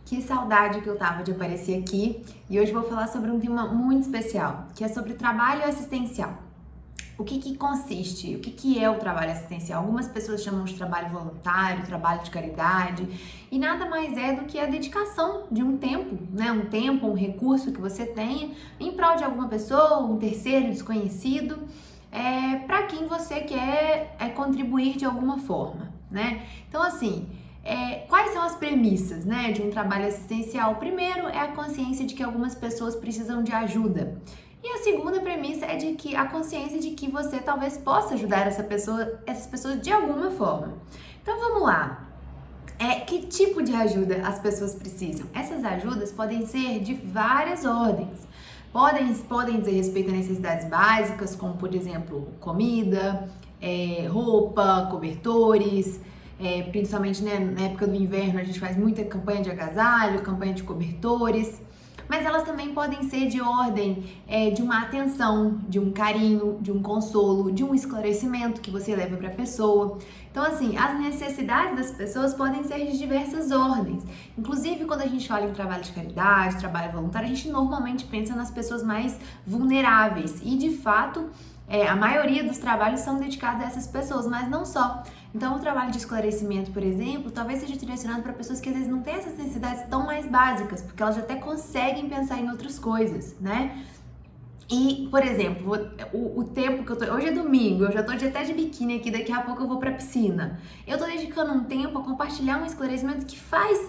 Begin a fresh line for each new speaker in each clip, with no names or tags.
Que saudade que eu tava de aparecer aqui e hoje vou falar sobre um tema muito especial, que é sobre trabalho assistencial. O que consiste? O que é o trabalho assistencial? Algumas pessoas chamam de trabalho voluntário, trabalho de caridade, e nada mais é do que a dedicação de um tempo, né? Um tempo, um recurso que você tenha em prol de alguma pessoa, um terceiro desconhecido, para quem você quer contribuir de alguma forma, né? Então, assim, quais são as premissas, né, de um trabalho assistencial? Primeiro é a consciência de que algumas pessoas precisam de ajuda. E a segunda premissa é de que a consciência de que você talvez possa ajudar essas pessoas de alguma forma. Então vamos lá. Que tipo de ajuda as pessoas precisam? Essas ajudas podem ser de várias ordens. Podem dizer respeito a necessidades básicas, como por exemplo, comida, roupa, cobertores. Principalmente, né, na época do inverno a gente faz muita campanha de agasalho, campanha de cobertores, mas elas também podem ser de ordem de uma atenção, de um carinho, de um consolo, de um esclarecimento que você leva para a pessoa. Então, assim, as necessidades das pessoas podem ser de diversas ordens. Inclusive, quando a gente fala em trabalho de caridade, trabalho voluntário, a gente normalmente pensa nas pessoas mais vulneráveis e, de fato, a maioria dos trabalhos são dedicados a essas pessoas, mas não só. Então, o trabalho de esclarecimento, por exemplo, talvez seja direcionado para pessoas que às vezes não têm essas necessidades tão mais básicas, porque elas já até conseguem pensar em outras coisas, né? E, por exemplo, o tempo que eu tô... Hoje é domingo, eu já tô até de biquíni aqui, daqui a pouco eu vou pra piscina. Eu tô dedicando um tempo a compartilhar um esclarecimento que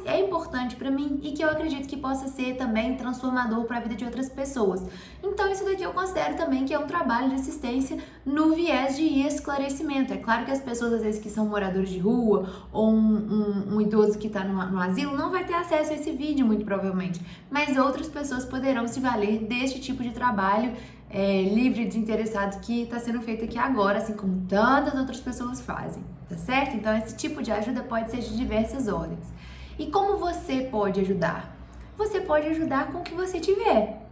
é importante pra mim e que eu acredito que possa ser também transformador pra vida de outras pessoas. Então, isso daqui eu considero também que é um trabalho de assistência no viés de esclarecimento. É claro que as pessoas, às vezes, que são moradores de rua ou um idoso que tá no asilo não vai ter acesso a esse vídeo, muito provavelmente. Mas outras pessoas poderão se valer deste tipo de trabalho livre e desinteressado que está sendo feito aqui agora, assim como tantas outras pessoas fazem, tá certo? Então, esse tipo de ajuda pode ser de diversas ordens. E como você pode ajudar? Você pode ajudar com o que você tiver.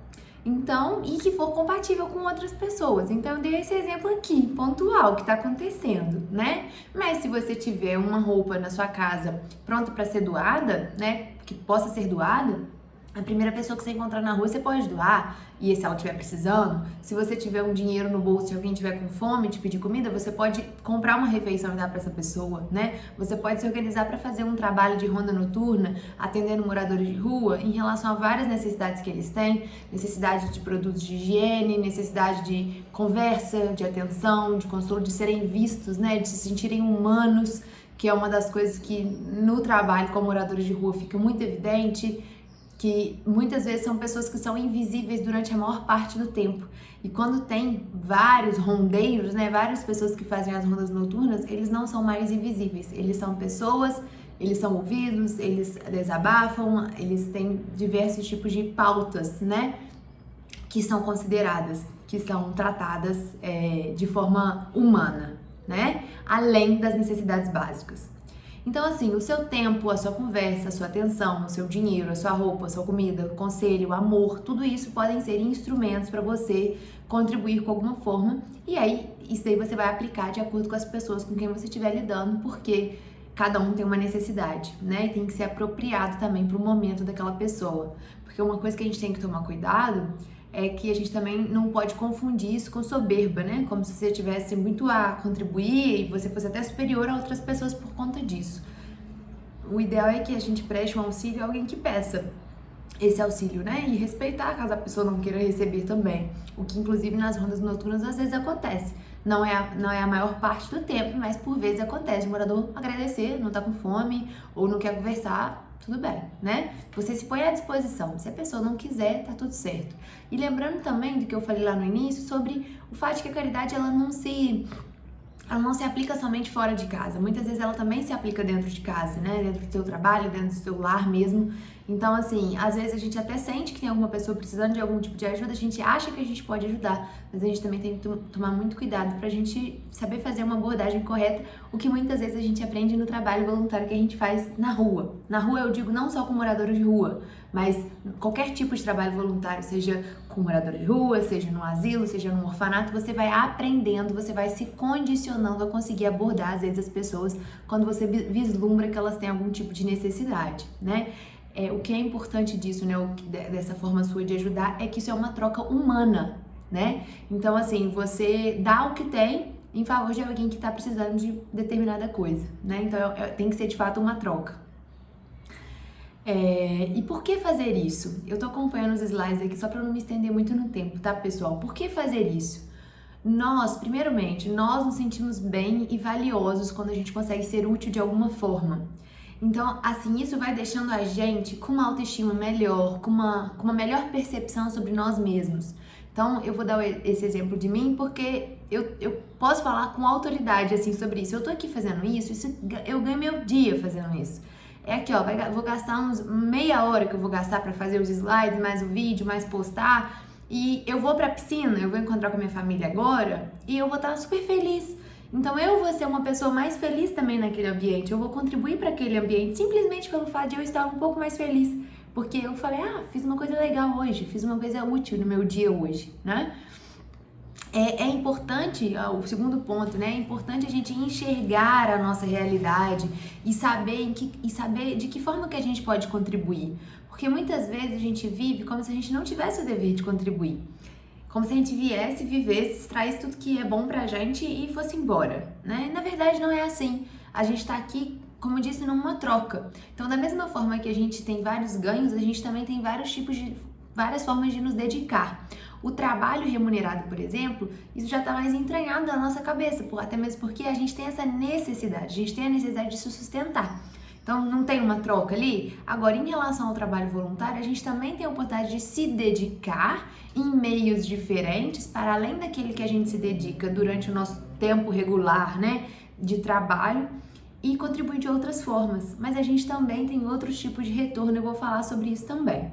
Então, e que for compatível com outras pessoas. Então, eu dei esse exemplo aqui, pontual, que está acontecendo, né? Mas se você tiver uma roupa na sua casa pronta para ser doada, né? Que possa ser doada, a primeira pessoa que você encontrar na rua, você pode doar. E se ela estiver precisando, se você tiver um dinheiro no bolso e alguém estiver com fome, te pedir comida, você pode comprar uma refeição e dar para essa pessoa, né? Você pode se organizar para fazer um trabalho de ronda noturna, atendendo moradores de rua, em relação a várias necessidades que eles têm, necessidade de produtos de higiene, necessidade de conversa, de atenção, de consolo, de serem vistos, né? De se sentirem humanos, que é uma das coisas que no trabalho com moradores de rua fica muito evidente, que muitas vezes são pessoas que são invisíveis durante a maior parte do tempo. E quando tem vários rondeiros, né, várias pessoas que fazem as rondas noturnas, eles não são mais invisíveis. Eles são pessoas, eles são ouvidos, eles desabafam, eles têm diversos tipos de pautas, né, que são consideradas, que são tratadas de forma humana, né, além das necessidades básicas. Então, assim, o seu tempo, a sua conversa, a sua atenção, o seu dinheiro, a sua roupa, a sua comida, o conselho, o amor, tudo isso podem ser instrumentos para você contribuir com alguma forma. E aí, isso daí você vai aplicar de acordo com as pessoas com quem você estiver lidando, porque cada um tem uma necessidade, né? E tem que ser apropriado também para o momento daquela pessoa. Porque uma coisa que a gente tem que tomar cuidado é que a gente também não pode confundir isso com soberba, né? Como se você tivesse muito a contribuir e você fosse até superior a outras pessoas por conta disso. O ideal é que a gente preste um auxílio a alguém que peça esse auxílio, né? E respeitar caso a pessoa não queira receber também. O que, inclusive, nas rondas noturnas às vezes acontece. Não é a maior parte do tempo, mas por vezes acontece. O morador agradecer, não tá com fome ou não quer conversar, tudo bem, né? Você se põe à disposição. Se a pessoa não quiser, tá tudo certo. E lembrando também do que eu falei lá no início sobre o fato de que a caridade ela não se aplica somente fora de casa. Muitas vezes ela também se aplica dentro de casa, né? Dentro do seu trabalho, dentro do seu lar mesmo. Então, assim, às vezes a gente até sente que tem alguma pessoa precisando de algum tipo de ajuda, a gente acha que a gente pode ajudar, mas a gente também tem que tomar muito cuidado pra gente saber fazer uma abordagem correta, o que muitas vezes a gente aprende no trabalho voluntário que a gente faz na rua. Na rua eu digo não só com moradores de rua, mas qualquer tipo de trabalho voluntário, seja com moradores de rua, seja no asilo, seja no orfanato, você vai aprendendo, você vai se condicionando a conseguir abordar, às vezes, as pessoas quando você vislumbra que elas têm algum tipo de necessidade, né? o que é importante disso, né, dessa forma sua de ajudar, é que isso é uma troca humana, né? Então, assim, você dá o que tem em favor de alguém que está precisando de determinada coisa, né? Então, tem que ser de fato uma troca. E por que fazer isso? Eu tô acompanhando os slides aqui só para não me estender muito no tempo, tá, pessoal? Por que fazer isso? Primeiramente, nós nos sentimos bem e valiosos quando a gente consegue ser útil de alguma forma. Então, assim, isso vai deixando a gente com uma autoestima melhor, com uma melhor percepção sobre nós mesmos. Então, eu vou dar esse exemplo de mim porque eu posso falar com autoridade, assim, sobre isso. Eu tô aqui fazendo isso, eu ganho meu dia fazendo isso. É aqui, ó, vou gastar uns meia hora que eu vou gastar para fazer os slides, mais o vídeo, mais postar. E eu vou pra piscina, eu vou encontrar com a minha família agora e eu vou estar super feliz. Então eu vou ser uma pessoa mais feliz também naquele ambiente. Eu vou contribuir para aquele ambiente simplesmente pelo fato de eu estar um pouco mais feliz. Porque eu falei, fiz uma coisa legal hoje, fiz uma coisa útil no meu dia hoje, né? É importante, o segundo ponto, né? É importante a gente enxergar a nossa realidade e saber de que forma que a gente pode contribuir. Porque muitas vezes a gente vive como se a gente não tivesse o dever de contribuir. Como se a gente viesse, vivesse, extraísse tudo que é bom pra gente e fosse embora, né? E, na verdade não é assim. A gente tá aqui, como eu disse, numa troca. Então, da mesma forma que a gente tem vários ganhos, a gente também tem várias formas de nos dedicar. O trabalho remunerado, por exemplo, isso já está mais entranhado na nossa cabeça, até mesmo porque a gente tem essa necessidade, a gente tem a necessidade de se sustentar. Então, não tem uma troca ali? Agora, em relação ao trabalho voluntário, a gente também tem a oportunidade de se dedicar em meios diferentes, para além daquele que a gente se dedica durante o nosso tempo regular, né, de trabalho, e contribuir de outras formas. Mas a gente também tem outros tipos de retorno, eu vou falar sobre isso também.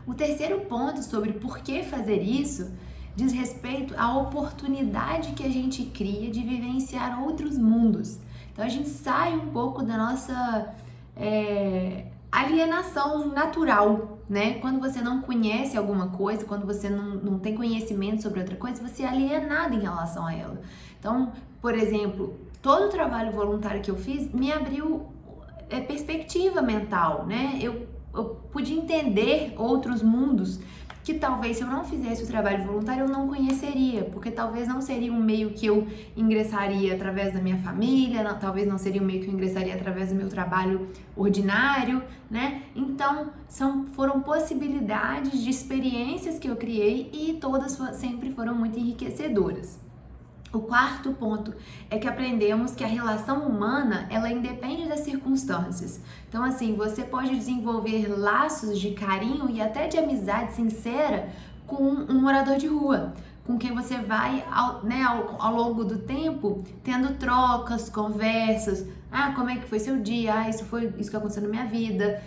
O terceiro ponto sobre por que fazer isso diz respeito à oportunidade que a gente cria de vivenciar outros mundos. Então a gente sai um pouco da nossa alienação natural, né? Quando você não conhece alguma coisa, quando você não tem conhecimento sobre outra coisa, você é alienado em relação a ela. Então, por exemplo, todo o trabalho voluntário que eu fiz me abriu perspectiva mental, né? Eu pude entender outros mundos que talvez se eu não fizesse o trabalho voluntário eu não conheceria, porque talvez não seria um meio que eu ingressaria através da minha família, talvez não seria um meio que eu ingressaria através do meu trabalho ordinário, né? Então, foram possibilidades de experiências que eu criei e todas sempre foram muito enriquecedoras. O quarto ponto é que aprendemos que a relação humana, ela independe das circunstâncias. Então, assim, você pode desenvolver laços de carinho e até de amizade sincera com um morador de rua, com quem você vai, ao longo do tempo, tendo trocas, conversas. Como é que foi seu dia? Isso foi isso que aconteceu na minha vida.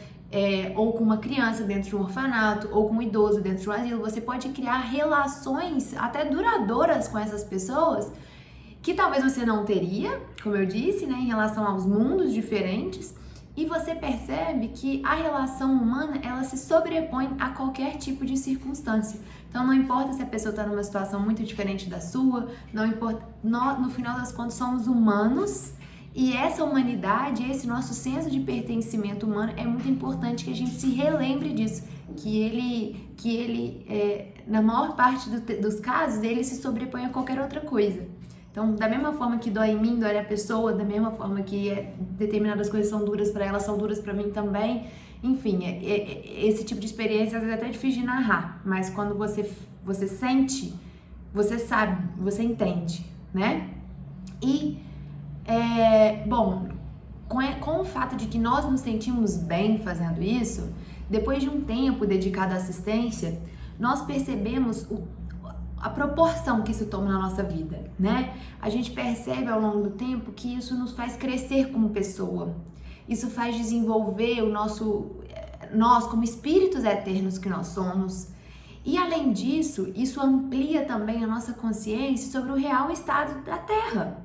Ou com uma criança dentro de um orfanato, ou com um idoso dentro de um asilo, você pode criar relações até duradouras com essas pessoas que talvez você não teria, como eu disse, né, em relação aos mundos diferentes, e você percebe que a relação humana, ela se sobrepõe a qualquer tipo de circunstância. Então não importa se a pessoa está numa situação muito diferente da sua, não importa, no final das contas somos humanos. E essa humanidade, esse nosso senso de pertencimento humano, é muito importante que a gente se relembre disso, que ele na maior parte dos casos, ele se sobrepõe a qualquer outra coisa. Então, da mesma forma que dói em mim, dói na pessoa, da mesma forma que determinadas coisas são duras para ela, são duras para mim também. Enfim, esse tipo de experiência às vezes é até difícil de narrar, mas quando você sente, você sabe, você entende, né? E com o fato de que nós nos sentimos bem fazendo isso, depois de um tempo dedicado à assistência, nós percebemos a proporção que isso toma na nossa vida, né? A gente percebe ao longo do tempo que isso nos faz crescer como pessoa, isso faz desenvolver nós como espíritos eternos que nós somos. E além disso, isso amplia também a nossa consciência sobre o real estado da Terra.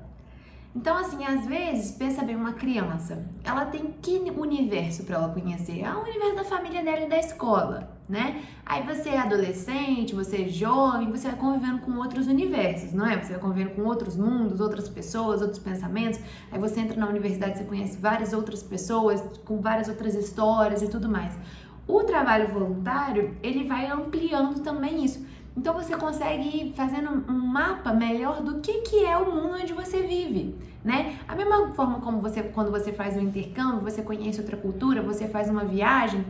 Então, assim, às vezes, pensa bem, uma criança, ela tem que universo para ela conhecer? É o universo da família dela e da escola, né? Aí você é adolescente, você é jovem, você vai convivendo com outros universos, não é? Você vai convivendo com outros mundos, outras pessoas, outros pensamentos. Aí você entra na universidade, você conhece várias outras pessoas, com várias outras histórias e tudo mais. O trabalho voluntário, ele vai ampliando também isso. Então você consegue ir fazendo um mapa melhor do que é o mundo onde você vive, né? A mesma forma como quando você faz um intercâmbio, você conhece outra cultura, você faz uma viagem,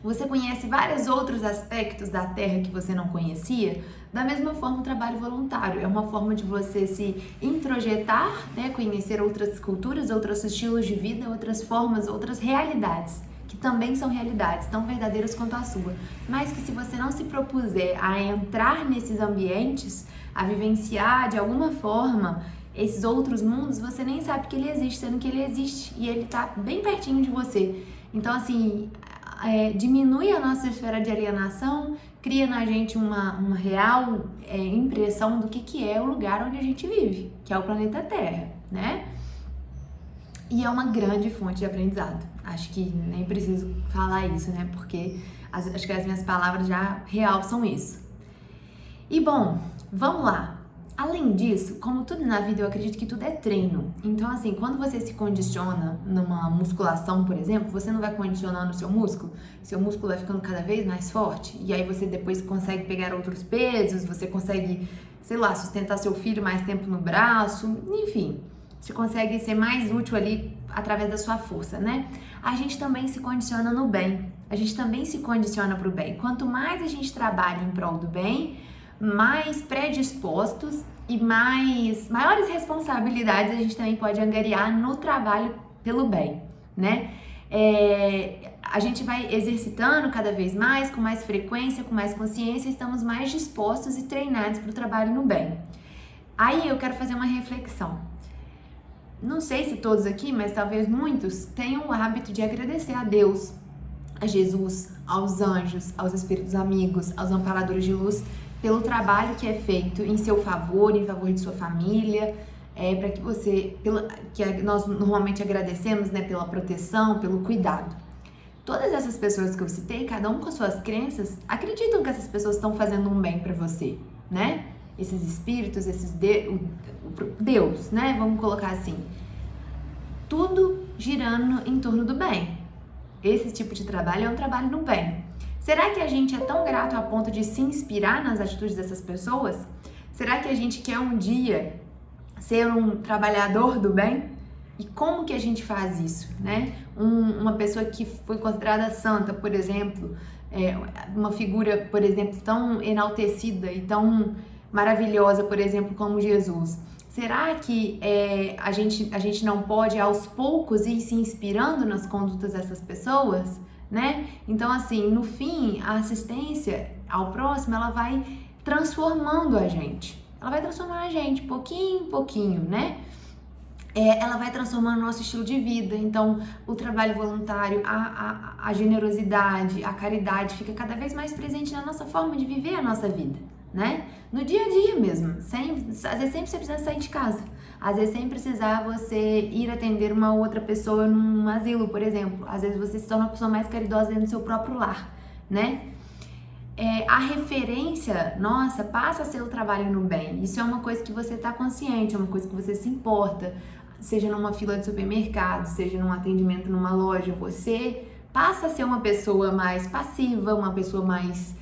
você conhece vários outros aspectos da Terra que você não conhecia. Da mesma forma, o trabalho voluntário é uma forma de você se introjetar, né? Conhecer outras culturas, outros estilos de vida, outras formas, outras realidades, que também são realidades tão verdadeiras quanto a sua, mas que se você não se propuser a entrar nesses ambientes, a vivenciar de alguma forma esses outros mundos, você nem sabe que ele existe, sendo que ele existe e ele tá bem pertinho de você. Então, assim, diminui a nossa esfera de alienação, cria na gente uma real impressão do que é o lugar onde a gente vive, que é o planeta Terra, né? E é uma grande fonte de aprendizado. Acho que nem preciso falar isso, né? Porque acho que as minhas palavras já realçam isso. E bom, vamos lá. Além disso, como tudo na vida, eu acredito que tudo é treino. Então, assim, quando você se condiciona numa musculação, por exemplo, você não vai condicionando o seu músculo vai ficando cada vez mais forte, e aí você depois consegue pegar outros pesos, você consegue, sei lá, sustentar seu filho mais tempo no braço, enfim. Você consegue ser mais útil ali através da sua força, né? A gente também se condiciona no bem. A gente também se condiciona para o bem. Quanto mais a gente trabalha em prol do bem, mais predispostos e maiores responsabilidades a gente também pode angariar no trabalho pelo bem, né? A gente vai exercitando cada vez mais, com mais frequência, com mais consciência, estamos mais dispostos e treinados para o trabalho no bem. Aí eu quero fazer uma reflexão. Não sei se todos aqui, mas talvez muitos tenham o hábito de agradecer a Deus, a Jesus, aos anjos, aos espíritos amigos, aos amparadores de luz, pelo trabalho que é feito em seu favor, em favor de sua família, para que nós normalmente agradecemos, né, pela proteção, pelo cuidado. Todas essas pessoas que eu citei, cada um com suas crenças, acreditam que essas pessoas estão fazendo um bem para você, né? Esses espíritos, Deus, né? Vamos colocar assim. Tudo girando em torno do bem. Esse tipo de trabalho é um trabalho no bem. Será que a gente é tão grato a ponto de se inspirar nas atitudes dessas pessoas? Será que a gente quer um dia ser um trabalhador do bem? E como que a gente faz isso, né? Uma pessoa que foi considerada santa, por exemplo, uma figura, por exemplo, tão enaltecida e tão maravilhosa, por exemplo, como Jesus. Será que a gente não pode, aos poucos, ir se inspirando nas condutas dessas pessoas, né? Então, assim, no fim, a assistência ao próximo, ela vai transformando a gente. Ela vai transformando a gente, pouquinho em pouquinho, né? Ela vai transformando o nosso estilo de vida. Então, o trabalho voluntário, a generosidade, a caridade fica cada vez mais presente na nossa forma de viver a nossa vida, né? No dia a dia mesmo, às vezes sempre você precisa sair de casa, às vezes sem precisar você ir atender uma outra pessoa num asilo, por exemplo, às vezes você se torna uma pessoa mais caridosa dentro do seu próprio lar, né? A referência nossa passa a ser o trabalho no bem. Isso é uma coisa que você está consciente, é uma coisa que você se importa, seja numa fila de supermercado, seja num atendimento numa loja, você passa a ser uma pessoa mais passiva, uma pessoa mais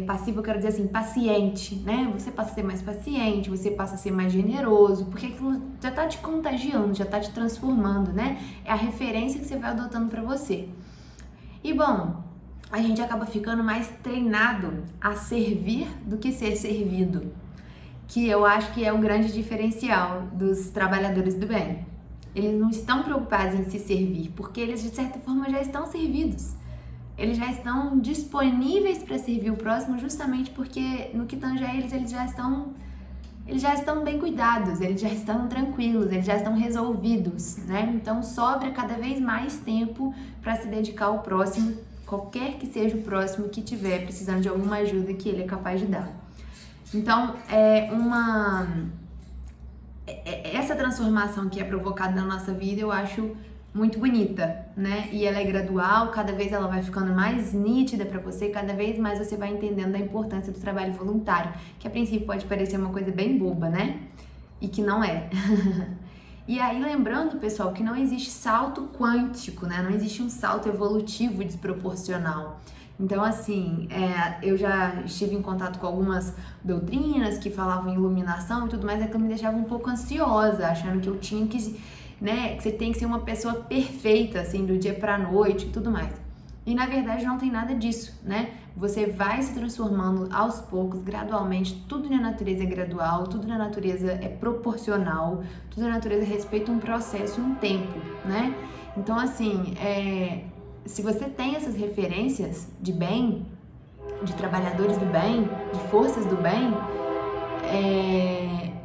passiva, eu quero dizer assim, paciente, né? Você passa a ser mais paciente, você passa a ser mais generoso, porque aquilo já tá te contagiando, já tá te transformando, né? É a referência que você vai adotando para você. E bom, a gente acaba ficando mais treinado a servir do que ser servido, que eu acho que é o grande diferencial dos trabalhadores do bem. Eles não estão preocupados em se servir, porque eles de certa forma já estão servidos. Eles já estão disponíveis para servir o próximo, justamente porque no que tange a eles já estão bem cuidados, eles já estão tranquilos, eles já estão resolvidos, né? Então sobra cada vez mais tempo para se dedicar ao próximo, qualquer que seja o próximo que tiver precisando de alguma ajuda que ele é capaz de dar. Então essa transformação que é provocada na nossa vida, eu acho muito bonita, né? E ela é gradual, cada vez ela vai ficando mais nítida para você, cada vez mais você vai entendendo a importância do trabalho voluntário, que a princípio pode parecer uma coisa bem boba, né? E que não é. E aí, lembrando, pessoal, que não existe salto quântico, né? Não existe um salto evolutivo desproporcional. Então, assim, eu já estive em contato com algumas doutrinas que falavam em iluminação e tudo mais, que me deixava um pouco ansiosa, achando que eu tinha que, né, que você tem que ser uma pessoa perfeita, assim, do dia pra noite e tudo mais. E na verdade não tem nada disso, né? Você vai se transformando aos poucos, gradualmente. Tudo na natureza é gradual, tudo na natureza é proporcional, tudo na natureza respeita um processo, um tempo, né? Então, assim, se você tem essas referências de bem, de trabalhadores do bem, de forças do bem,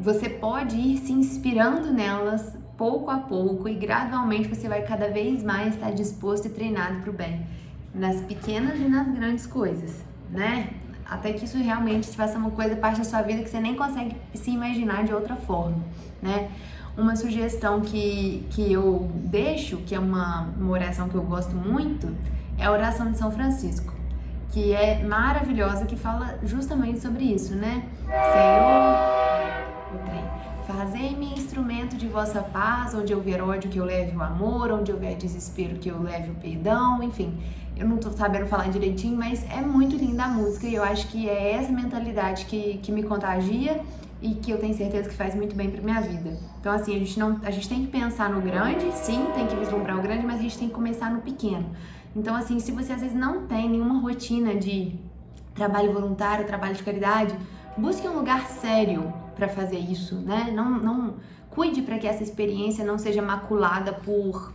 você pode ir se inspirando nelas pouco a pouco e gradualmente você vai cada vez mais estar disposto e treinado para o bem, nas pequenas e nas grandes coisas, né? Até que isso realmente se faça uma coisa, parte da sua vida que você nem consegue se imaginar de outra forma, né? Uma sugestão que eu deixo, que é uma oração que eu gosto muito, é a oração de São Francisco, que é maravilhosa, que fala justamente sobre isso, né? Senhor, fazei-me instrumento de vossa paz, onde houver ódio que eu leve o amor, onde houver desespero que eu leve o perdão, enfim. Eu não tô sabendo falar direitinho, mas é muito linda a música e eu acho que é essa mentalidade que me contagia e que eu tenho certeza que faz muito bem pra minha vida. Então, assim, a gente tem que pensar no grande, sim, tem que vislumbrar o grande, mas a gente tem que começar no pequeno. Então, assim, se você às vezes não tem nenhuma rotina de trabalho voluntário, trabalho de caridade, busque um lugar sério para fazer isso, né? Não cuide para que essa experiência não seja maculada por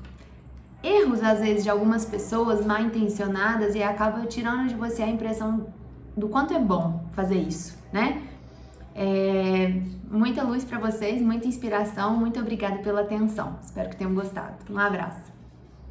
erros, às vezes, de algumas pessoas mal intencionadas e acaba tirando de você a impressão do quanto é bom fazer isso, né? Muita luz para vocês, muita inspiração, muito obrigada pela atenção. Espero que tenham gostado. Um abraço.